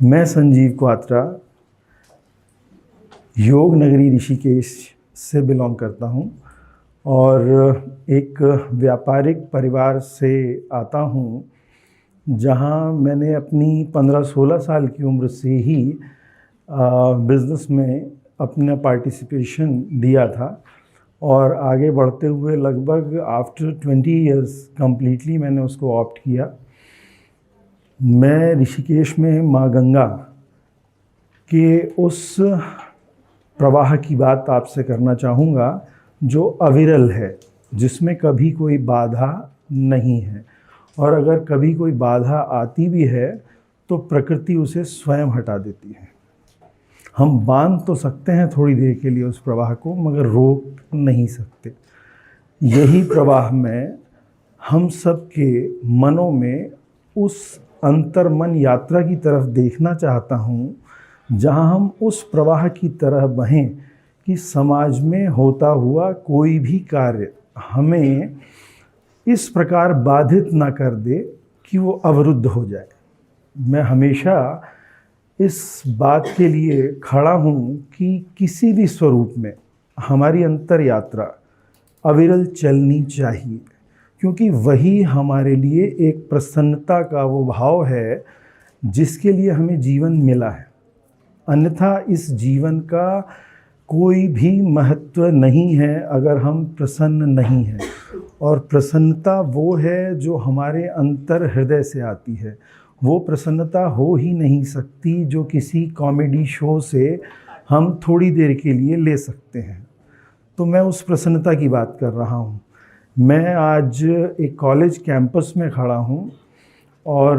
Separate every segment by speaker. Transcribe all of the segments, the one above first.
Speaker 1: मैं संजीव क्वात्रा योग नगरी ऋषिकेश से बिलोंग करता हूँ और एक व्यापारिक परिवार से आता हूँ, जहाँ मैंने अपनी 15-16 साल की उम्र से ही बिज़नेस में अपना पार्टिसिपेशन दिया था और आगे बढ़ते हुए लगभग आफ्टर 20 इयर्स कम्प्लीटली मैंने उसको ऑप्ट किया। मैं ऋषिकेश में माँ गंगा के उस प्रवाह की बात आपसे करना चाहूँगा जो अविरल है, जिसमें कभी कोई बाधा नहीं है, और अगर कभी कोई बाधा आती भी है तो प्रकृति उसे स्वयं हटा देती है। हम बांध तो सकते हैं थोड़ी देर के लिए उस प्रवाह को, मगर रोक नहीं सकते। यही प्रवाह में हम सब के मनों में उस अंतर्मन यात्रा की तरफ देखना चाहता हूँ, जहाँ हम उस प्रवाह की तरह बहें कि समाज में होता हुआ कोई भी कार्य हमें इस प्रकार बाधित ना कर दे कि वो अवरुद्ध हो जाए। मैं हमेशा इस बात के लिए खड़ा हूँ कि किसी भी स्वरूप में हमारी अंतर यात्रा अविरल चलनी चाहिए, क्योंकि वही हमारे लिए एक प्रसन्नता का वो भाव है जिसके लिए हमें जीवन मिला है। अन्यथा इस जीवन का कोई भी महत्व नहीं है अगर हम प्रसन्न नहीं हैं, और प्रसन्नता वो है जो हमारे अंतर हृदय से आती है। वो प्रसन्नता हो ही नहीं सकती जो किसी कॉमेडी शो से हम थोड़ी देर के लिए ले सकते हैं। तो मैं उस प्रसन्नता की बात कर रहा हूँ। मैं आज एक कॉलेज कैंपस में खड़ा हूँ और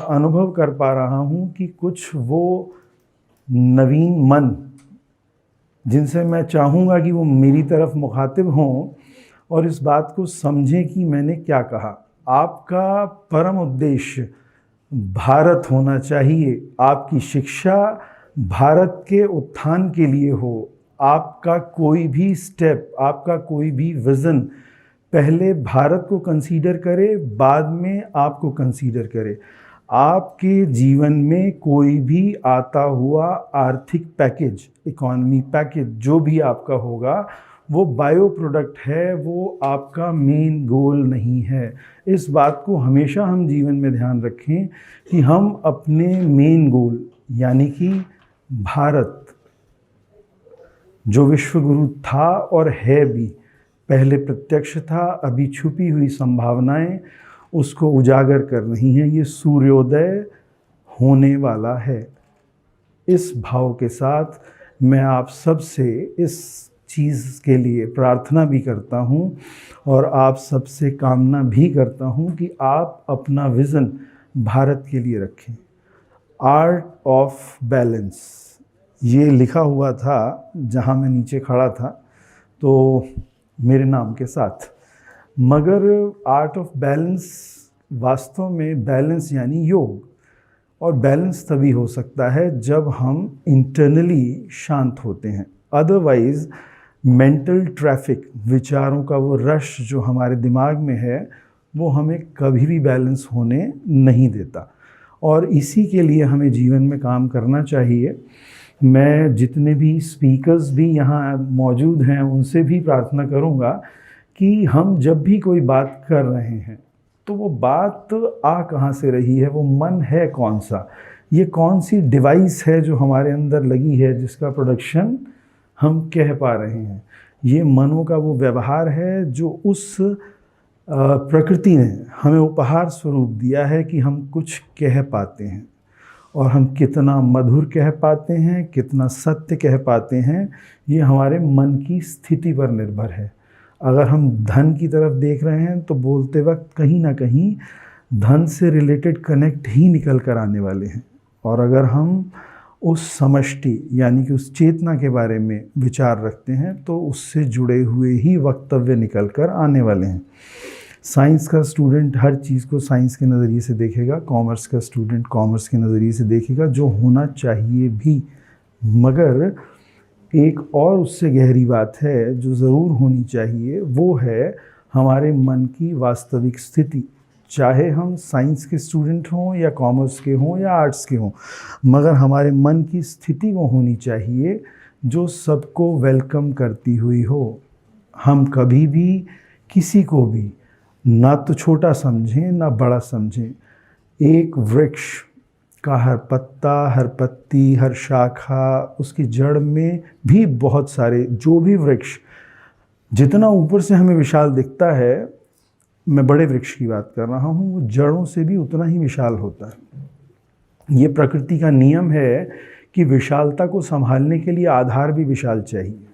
Speaker 1: अनुभव कर पा रहा हूँ कि कुछ वो नवीन मन जिनसे मैं चाहूँगा कि वो मेरी तरफ मुखातिब हों और इस बात को समझें कि मैंने क्या कहा। आपका परम उद्देश्य भारत होना चाहिए, आपकी शिक्षा भारत के उत्थान के लिए हो। आपका कोई भी स्टेप, आपका कोई भी विज़न पहले भारत को कंसीडर करे, बाद में आपको कंसीडर करे। आपके जीवन में कोई भी आता हुआ आर्थिक पैकेज, इकोनॉमी पैकेज जो भी आपका होगा, वो बायो प्रोडक्ट है, वो आपका मेन गोल नहीं है। इस बात को हमेशा हम जीवन में ध्यान रखें कि हम अपने मेन गोल यानी कि भारत, जो विश्वगुरु था और है भी, पहले प्रत्यक्ष था, अभी छुपी हुई संभावनाएं उसको उजागर कर रही हैं। ये सूर्योदय होने वाला है। इस भाव के साथ मैं आप सब से इस चीज़ के लिए प्रार्थना भी करता हूँ और आप सब से कामना भी करता हूँ कि आप अपना विज़न भारत के लिए रखें। आर्ट ऑफ बैलेंस ये लिखा हुआ था जहाँ मैं नीचे खड़ा था, तो मेरे नाम के साथ। मगर आर्ट ऑफ बैलेंस वास्तव में बैलेंस यानी योग, और बैलेंस तभी हो सकता है जब हम इंटरनली शांत होते हैं। अदरवाइज़ मेंटल ट्रैफिक, विचारों का वो रश जो हमारे दिमाग में है, वो हमें कभी भी बैलेंस होने नहीं देता, और इसी के लिए हमें जीवन में काम करना चाहिए। मैं जितने भी स्पीकर्स भी यहाँ मौजूद हैं उनसे भी प्रार्थना करूँगा कि हम जब भी कोई बात कर रहे हैं तो वो बात आ कहाँ से रही है, वो मन है कौन सा, ये कौन सी डिवाइस है जो हमारे अंदर लगी है जिसका प्रोडक्शन हम कह पा रहे हैं। ये मनों का वो व्यवहार है जो उस प्रकृति ने हमें उपहार स्वरूप दिया है कि हम कुछ कह पाते हैं, और हम कितना मधुर कह पाते हैं, कितना सत्य कह पाते हैं, ये हमारे मन की स्थिति पर निर्भर है। अगर हम धन की तरफ देख रहे हैं तो बोलते वक्त कहीं ना कहीं धन से रिलेटेड कनेक्ट ही निकल कर आने वाले हैं, और अगर हम उस समष्टि यानी कि उस चेतना के बारे में विचार रखते हैं तो उससे जुड़े हुए ही वक्तव्य निकल कर आने वाले हैं। साइंस का स्टूडेंट हर चीज़ को साइंस के नज़रिए से देखेगा, कॉमर्स का स्टूडेंट कॉमर्स के नज़रिए से देखेगा, जो होना चाहिए भी। मगर एक और उससे गहरी बात है जो ज़रूर होनी चाहिए, वो है हमारे मन की वास्तविक स्थिति। चाहे हम साइंस के स्टूडेंट हों या कॉमर्स के हों या आर्ट्स के हों, मगर हमारे मन की स्थिति वो होनी चाहिए जो सबको वेलकम करती हुई हो। हम कभी भी किसी को भी ना तो छोटा समझें ना बड़ा समझें। एक वृक्ष का हर पत्ता, हर पत्ती, हर शाखा, उसकी जड़ में भी बहुत सारे, जो भी वृक्ष जितना ऊपर से हमें विशाल दिखता है, मैं बड़े वृक्ष की बात कर रहा हूँ, वो जड़ों से भी उतना ही विशाल होता है। ये प्रकृति का नियम है कि विशालता को संभालने के लिए आधार भी विशाल चाहिए।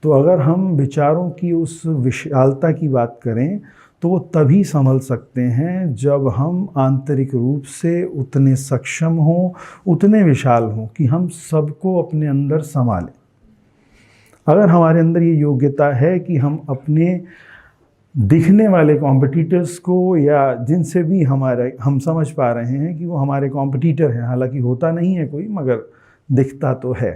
Speaker 1: तो अगर हम विचारों की उस विशालता की बात करें तो वो तभी संभल सकते हैं जब हम आंतरिक रूप से उतने सक्षम हों, उतने विशाल हों कि हम सबको अपने अंदर संभालें। अगर हमारे अंदर ये योग्यता है कि हम अपने दिखने वाले कॉम्पिटिटर्स को, या जिनसे भी हम समझ पा रहे हैं कि वो हमारे कॉम्पिटिटर हैं, हालांकि होता नहीं है कोई मगर दिखता तो है,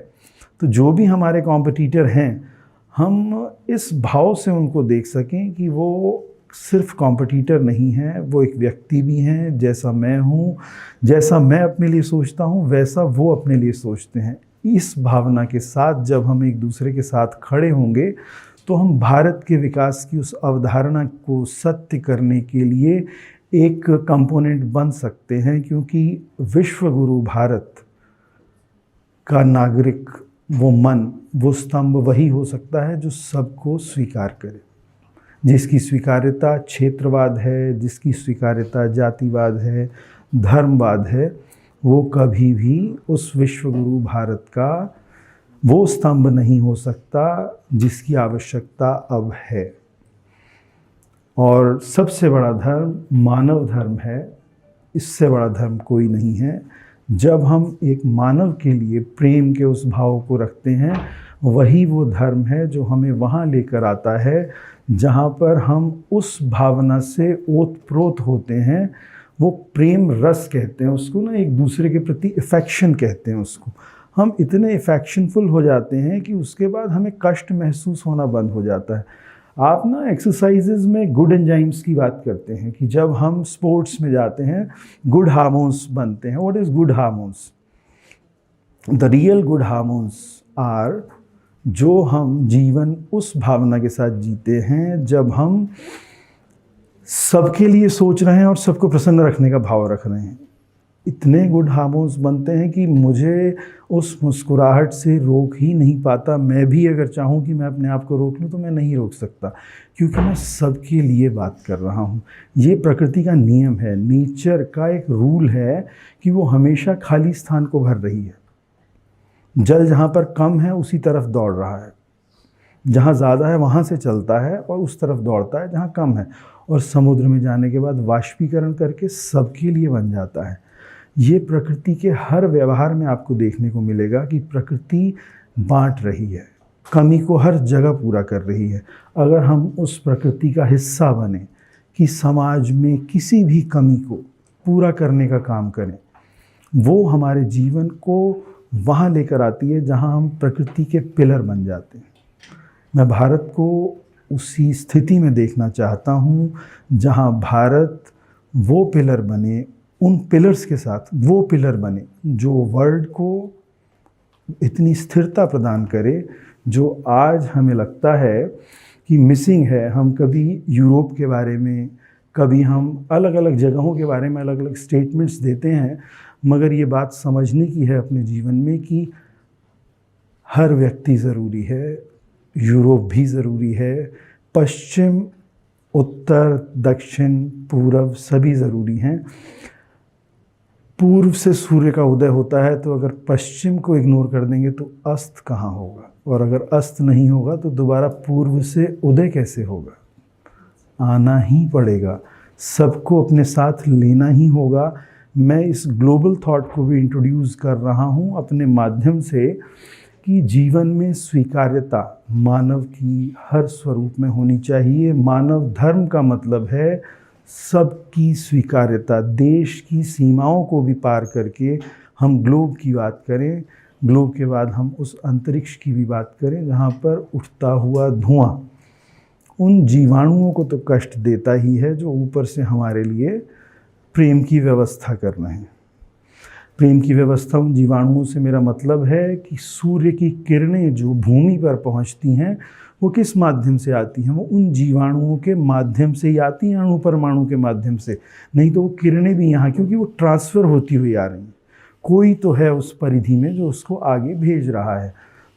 Speaker 1: तो जो भी हमारे कॉम्पिटिटर हैं, हम इस भाव से उनको देख सकें कि वो सिर्फ कॉम्पिटिटर नहीं हैं, वो एक व्यक्ति भी हैं। जैसा मैं हूँ, जैसा मैं अपने लिए सोचता हूँ, वैसा वो अपने लिए सोचते हैं। इस भावना के साथ जब हम एक दूसरे के साथ खड़े होंगे तो हम भारत के विकास की उस अवधारणा को सत्य करने के लिए एक कंपोनेंट बन सकते हैं, क्योंकि विश्व गुरु भारत का नागरिक, वो मन, वो स्तंभ वही हो सकता है जो सबको स्वीकार करे, जिसकी स्वीकार्यता क्षेत्रवाद है, जिसकी स्वीकार्यता जातिवाद है, धर्मवाद है, वो कभी भी उस विश्वगुरु भारत का वो स्तंभ नहीं हो सकता जिसकी आवश्यकता अब है। और सबसे बड़ा धर्म मानव धर्म है, इससे बड़ा धर्म कोई नहीं है। जब हम एक मानव के लिए प्रेम के उस भाव को रखते हैं, वही वो धर्म है जो हमें वहाँ लेकर आता है जहाँ पर हम उस भावना से ओतप्रोत होते हैं। वो प्रेम रस कहते हैं उसको ना, एक दूसरे के प्रति इफेक्शन कहते हैं उसको। हम इतने इफेक्शनफुल हो जाते हैं कि उसके बाद हमें कष्ट महसूस होना बंद हो जाता है। आप ना एक्सरसाइजेज में गुड एंजाइम्स की बात करते हैं कि जब हम स्पोर्ट्स में जाते हैं गुड हार्मोन्स बनते हैं। What is good hormones? The real good hormones are, जो हम जीवन उस भावना के साथ जीते हैं जब हम सबके लिए सोच रहे हैं और सबको प्रसन्न रखने का भाव रख रहे हैं। इतने गुड हार्मोन्स बनते हैं कि मुझे उस मुस्कुराहट से रोक ही नहीं पाता। मैं भी अगर चाहूँ कि मैं अपने आप को रोक लूँ तो मैं नहीं रोक सकता, क्योंकि मैं सबके लिए बात कर रहा हूँ। ये प्रकृति का नियम है, नेचर का एक रूल है कि वो हमेशा खाली स्थान को भर रही है। जल जहाँ पर कम है उसी तरफ दौड़ रहा है, जहाँ ज़्यादा है वहाँ से चलता है और उस तरफ दौड़ता है जहाँ कम है, और समुद्र में जाने के बाद वाष्पीकरण करके सबके लिए बन जाता है। ये प्रकृति के हर व्यवहार में आपको देखने को मिलेगा कि प्रकृति बांट रही है, कमी को हर जगह पूरा कर रही है। अगर हम उस प्रकृति का हिस्सा बने कि समाज में किसी भी कमी को पूरा करने का काम करें, वो हमारे जीवन को वहाँ लेकर आती है जहाँ हम प्रकृति के पिलर बन जाते हैं। मैं भारत को उसी स्थिति में देखना चाहता हूँ जहाँ भारत वो पिलर बने, उन पिलर्स के साथ वो पिलर बने जो वर्ल्ड को इतनी स्थिरता प्रदान करे जो आज हमें लगता है कि मिसिंग है। हम कभी यूरोप के बारे में, कभी हम अलग अलग जगहों के बारे में अलग अलग स्टेटमेंट्स देते हैं, मगर ये बात समझने की है अपने जीवन में कि हर व्यक्ति ज़रूरी है, यूरोप भी ज़रूरी है, पश्चिम, उत्तर, दक्षिण, पूर्व सभी ज़रूरी हैं। पूर्व से सूर्य का उदय होता है, तो अगर पश्चिम को इग्नोर कर देंगे तो अस्त कहाँ होगा, और अगर अस्त नहीं होगा तो दोबारा पूर्व से उदय कैसे होगा? आना ही पड़ेगा, सबको अपने साथ लेना ही होगा। मैं इस ग्लोबल थॉट को भी इंट्रोड्यूस कर रहा हूँ अपने माध्यम से कि जीवन में स्वीकार्यता मानव की हर स्वरूप में होनी चाहिए। मानव धर्म का मतलब है सबकी स्वीकार्यता, देश की सीमाओं को भी पार करके हम ग्लोब की बात करें, ग्लोब के बाद हम उस अंतरिक्ष की भी बात करें जहाँ पर उठता हुआ धुआं उन जीवाणुओं को तो कष्ट देता ही है जो ऊपर से हमारे लिए प्रेम की व्यवस्था कर रहे हैं। प्रेम की व्यवस्था उन जीवाणुओं से मेरा मतलब है कि सूर्य की किरणें जो भूमि पर पहुंचती हैं वो किस माध्यम से आती हैं? वो उन जीवाणुओं के माध्यम से ही आती हैं, अणु परमाणु के माध्यम से। नहीं तो वो किरणें भी यहाँ, क्योंकि वो ट्रांसफ़र होती हुई आ रही हैं, कोई तो है उस परिधि में जो उसको आगे भेज रहा है।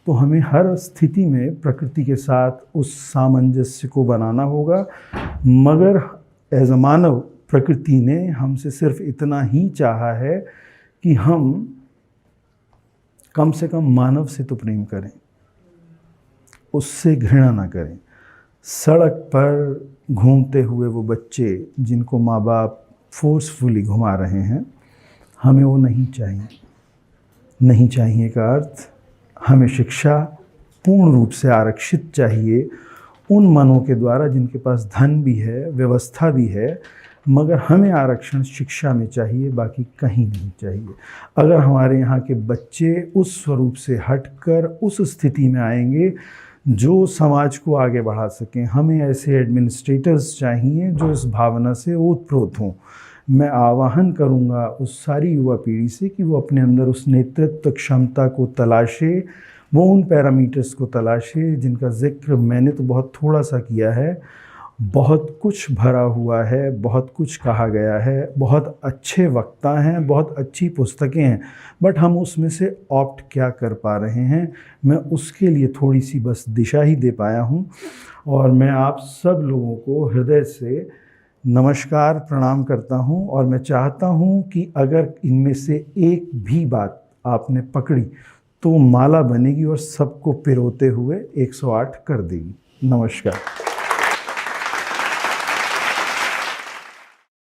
Speaker 1: तो हमें हर स्थिति में प्रकृति के साथ उस सामंजस्य को बनाना होगा। मगर एज अ मानव, प्रकृति ने हमसे सिर्फ इतना ही चाहा है कि हम कम से कम मानव से तो प्रेम करें, उससे घृणा ना करें। सड़क पर घूमते हुए वो बच्चे जिनको माँ बाप फोर्सफुली घुमा रहे हैं, हमें वो नहीं चाहिए। नहीं चाहिए का अर्थ, हमें शिक्षा पूर्ण रूप से आरक्षित चाहिए उन मनों के द्वारा जिनके पास धन भी है, व्यवस्था भी है, मगर हमें आरक्षण शिक्षा में चाहिए, बाकी कहीं नहीं चाहिए। अगर हमारे यहाँ के बच्चे उस स्वरूप से हटकर उस स्थिति में आएंगे जो समाज को आगे बढ़ा सकें, हमें ऐसे एडमिनिस्ट्रेटर्स चाहिए जो इस भावना से ओतप्रोत हों। मैं आह्वान करूँगा उस सारी युवा पीढ़ी से कि वो अपने अंदर उस नेतृत्व क्षमता को तलाशे, वो उन पैरामीटर्स को तलाशे जिनका जिक्र मैंने तो बहुत थोड़ा सा किया है। बहुत कुछ भरा हुआ है, बहुत कुछ कहा गया है, बहुत अच्छे वक्ता हैं, बहुत अच्छी पुस्तकें हैं, बट हम उसमें से ऑप्ट क्या कर पा रहे हैं, मैं उसके लिए थोड़ी सी बस दिशा ही दे पाया हूँ। और मैं आप सब लोगों को हृदय से नमस्कार प्रणाम करता हूँ। और मैं चाहता हूँ कि अगर इनमें से एक भी बात आपने पकड़ी तो माला बनेगी और सबको पिरोते हुए 108 कर देगी। नमस्कार।